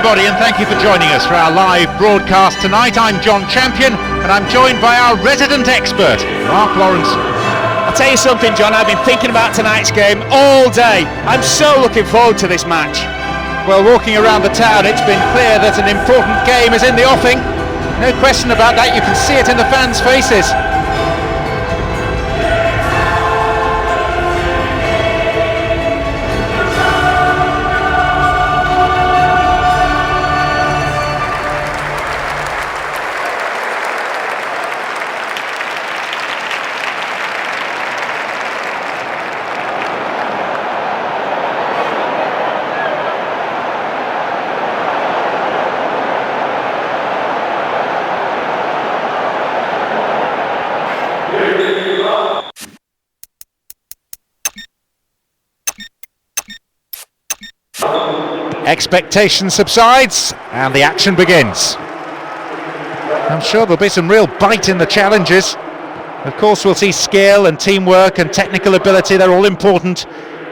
everybody, and thank you for joining us for our live broadcast tonight. I'm John Champion, and I'm joined by our resident expert, Mark Lawrence. I'll tell you something, John, I've been thinking about tonight's game all day. I'm so looking forward to this match. Well, walking around the town, it's been clear that an important game is in the offing. No question about that, you can see it in the fans' faces. Expectation subsides and the action begins. I'm sure there'll be some real bite in the challenges. Of course we'll see skill and teamwork and technical ability, they're all important,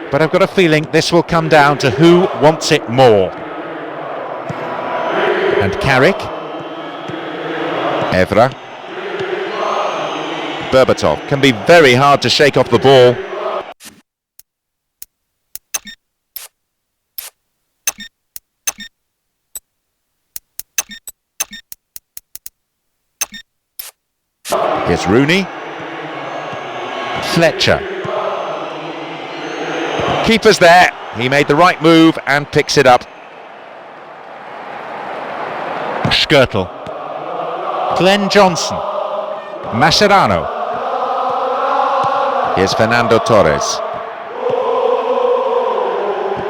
but I've got a feeling this will come down to who wants it more. And Carrick, Evra, Berbatov can be very hard to shake off the ball. Here's Rooney, Fletcher. Keeper's there, he made the right move and picks it up. Skirtle, Glenn Johnson, Mascherano. Here's Fernando Torres.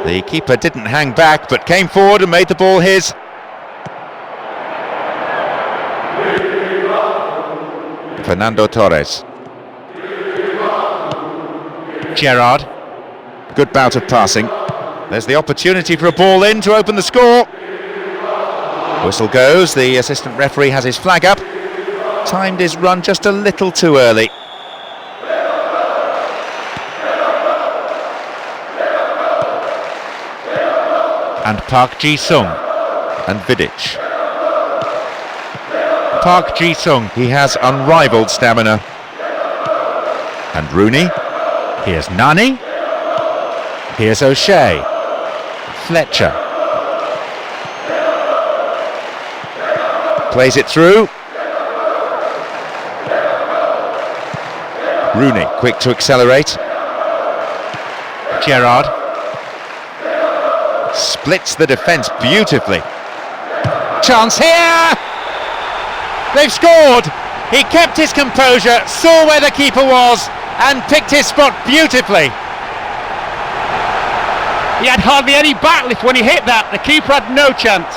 The keeper didn't hang back but came forward and made the ball his. Fernando Torres. Gerrard. Good bout of passing. There's the opportunity for a ball in to open the score. Whistle goes, the assistant referee has his flag up. Timed his run just a little too early. And Park Ji-sung and Vidic. Park Ji-sung, he has unrivaled stamina. And Rooney. Here's Nani. Here's O'Shea. Fletcher. Plays it through. Rooney, quick to accelerate. Gerrard. Splits the defence beautifully. Chance here! They've scored! He kept his composure, saw where the keeper was and picked his spot beautifully. He had hardly any backlift when he hit that. The keeper had no chance.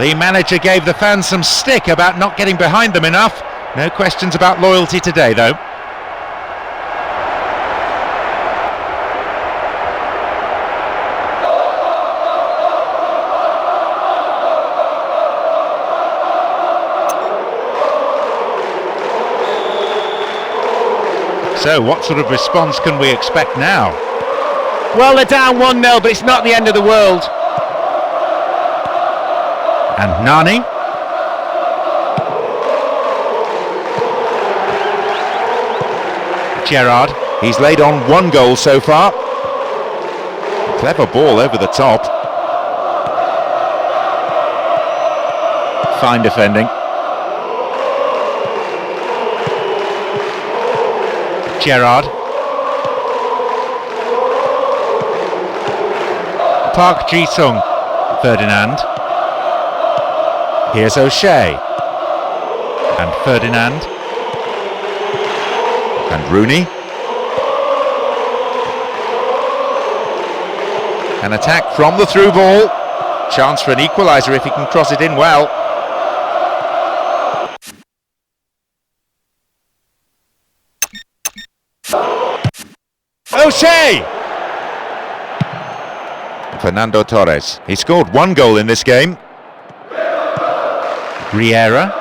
The manager gave the fans some stick about not getting behind them enough. No questions about loyalty today though. So what sort of response can we expect now? Well, they're down 1-0, but it's not the end of the world. And Nani. Gerrard, he's laid on one goal so far. Clever ball over the top. Fine defending. Gerrard. Park Ji-sung. Ferdinand. Here's O'Shea. And Ferdinand. And Rooney. An attack from the through ball. Chance for an equaliser if he can cross it in well. O'Shea! Fernando Torres. He scored one goal in this game. Riera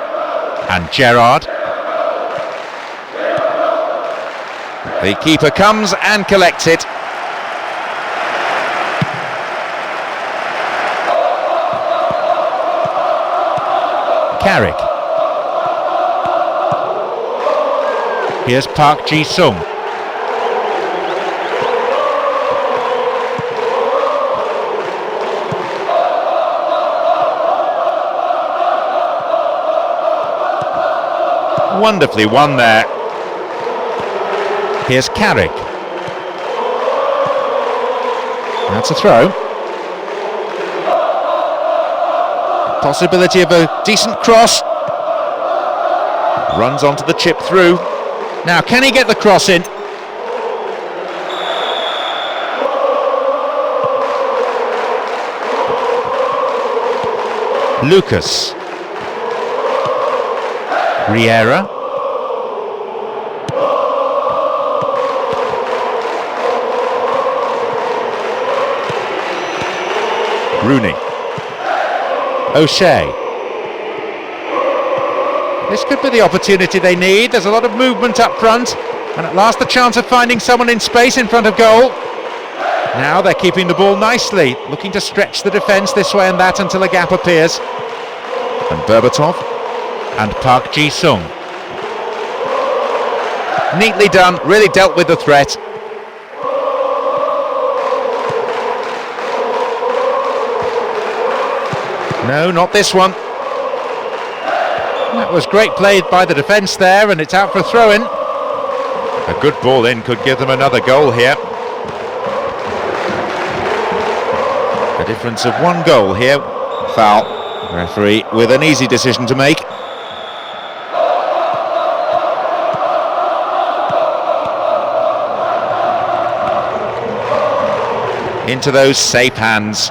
and Gerrard. The keeper comes and collects it. Carrick. Here's Park Ji-sung. Wonderfully won there. Here's Carrick. That's a throw. Possibility of a decent cross. Runs onto the chip through. Now, can he get the cross in? Lucas. Riera. Rooney. O'Shea. This could be the opportunity they need. There's a lot of movement up front, and at last the chance of finding someone in space in front of goal. Now they're keeping the ball nicely, looking to stretch the defence this way and that until a gap appears. And Berbatov and Park Ji-sung. Neatly done, really dealt with the threat. No, not this one. That was great play by the defence there, and it's out for a throw-in. A good ball in could give them another goal here. A difference of 1 goal here. Foul. Referee with an easy decision to make. Into those safe hands.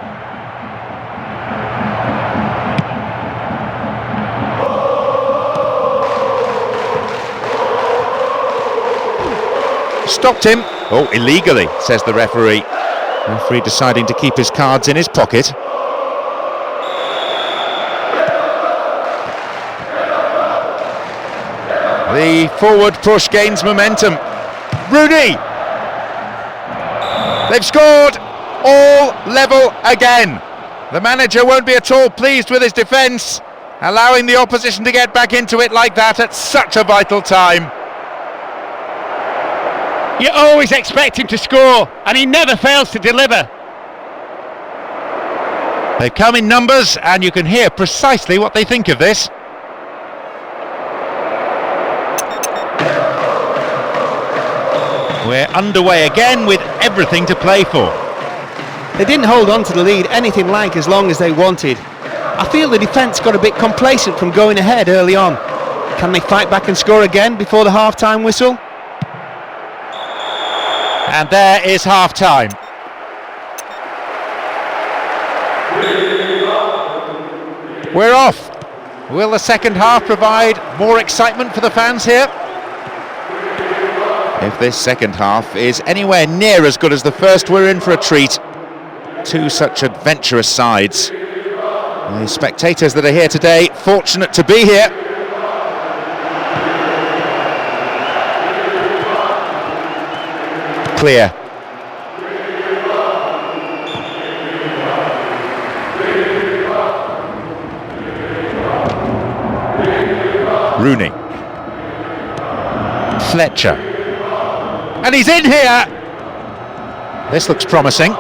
Stopped him. Oh, illegally, says the referee. Referee deciding to keep his cards in his pocket. The forward push gains momentum. Rooney! They've scored! All level again. The manager won't be at all pleased with his defence, allowing the opposition to get back into it like that at such a vital time. You always expect him to score, and he never fails to deliver. They've come in numbers, and you can hear precisely what they think of this. We're underway again with everything to play for. They didn't hold on to the lead anything like as long as they wanted. I feel the defence got a bit complacent from going ahead early on. Can they fight back and score again before the half-time whistle? And there is half-time. We're off. Will the second half provide more excitement for the fans here? If this second half is anywhere near as good as the first, we're in for a treat. Two such adventurous sides. The spectators that are here today, fortunate to be here. Clear. Rooney. Fletcher. And he's in here! This looks promising.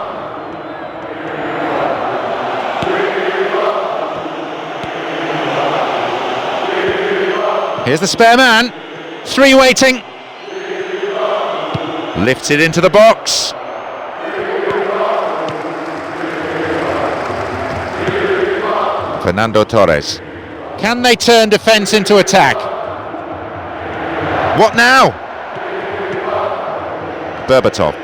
Here's the spare man. 3 waiting. Lifts it into the box. Fernando Torres. Can they turn defence into attack? What now? Berbatov.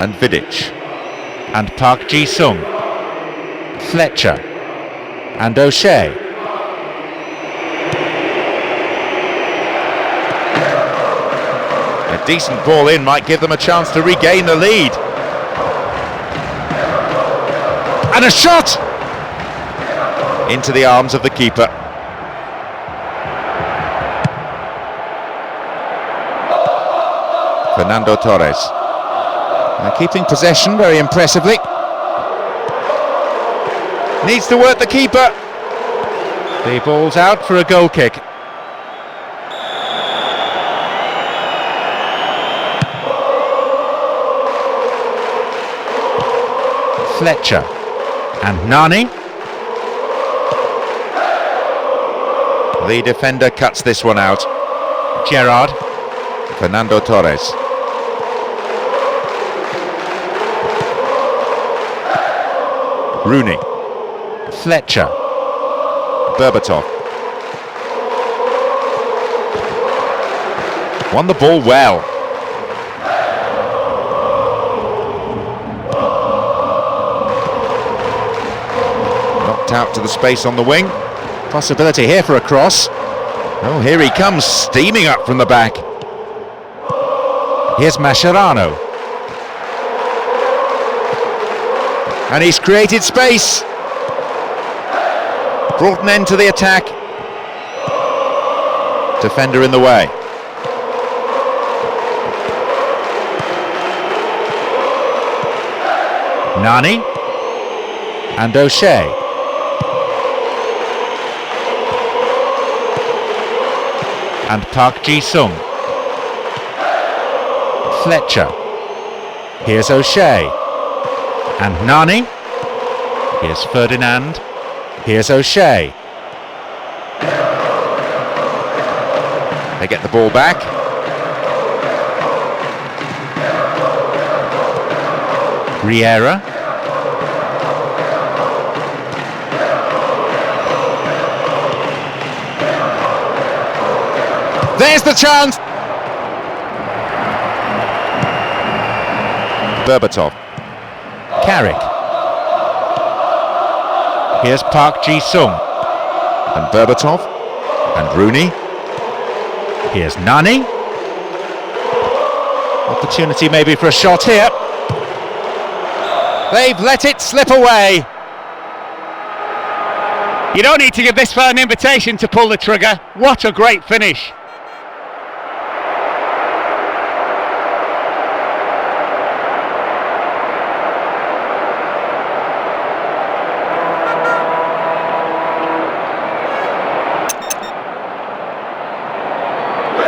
And Vidic. And Park Ji-sung. Fletcher. And O'Shea. A decent ball in might give them a chance to regain the lead. And a shot! Into the arms of the keeper. Fernando Torres. They're keeping possession very impressively. Needs to work the keeper. The ball's out for a goal kick. Fletcher and Nani. The defender cuts this one out. Gerrard, Fernando Torres. Rooney, Fletcher, Berbatov. Won the ball well. Knocked out to the space on the wing. Possibility here for a cross. Oh, here he comes, steaming up from the back. Here's Mascherano. And he's created space. Brought an end to the attack. Defender in the way. Nani and O'Shea. And Park Ji-sung. Fletcher. Here's O'Shea. And Nani. Here's Ferdinand. Here's O'Shea. They get the ball back. Riera. There's the chance. Berbatov. Carrick. Here's Park Ji-sung. And Berbatov. And Rooney. Here's Nani. Opportunity maybe for a shot here. They've let it slip away. You don't need to give this fella an invitation to pull the trigger. What a great finish.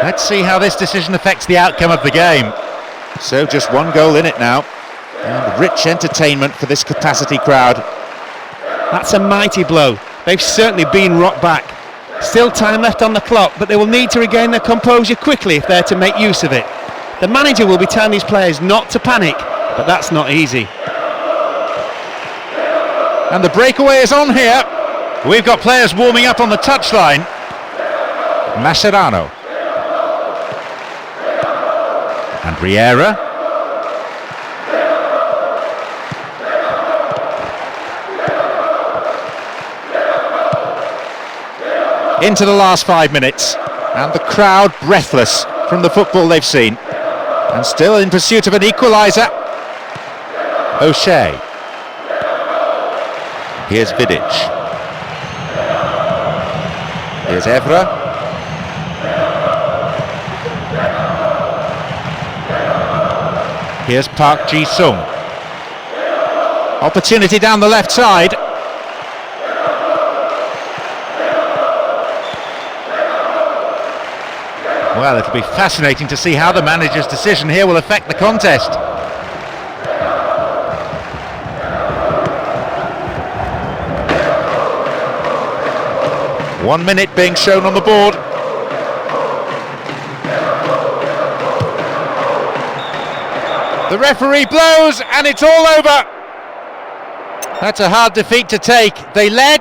Let's see how this decision affects the outcome of the game. So just one goal in it now. And rich entertainment for this capacity crowd. That's a mighty blow. They've certainly been rocked back. Still time left on the clock, but they will need to regain their composure quickly if they're to make use of it. The manager will be telling his players not to panic, but that's not easy. And the breakaway is on here. We've got players warming up on the touchline. Mascherano. And Riera. Into the last 5 minutes, and the crowd breathless from the football they've seen, and still in pursuit of an equaliser. O'Shea. Here's Vidic. Here's Evra. Here's Park Ji-sung. Opportunity down the left side. Well, it'll be fascinating to see how the manager's decision here will affect the contest. One minute being shown on the board. The referee blows and it's all over. That's a hard defeat to take. They led.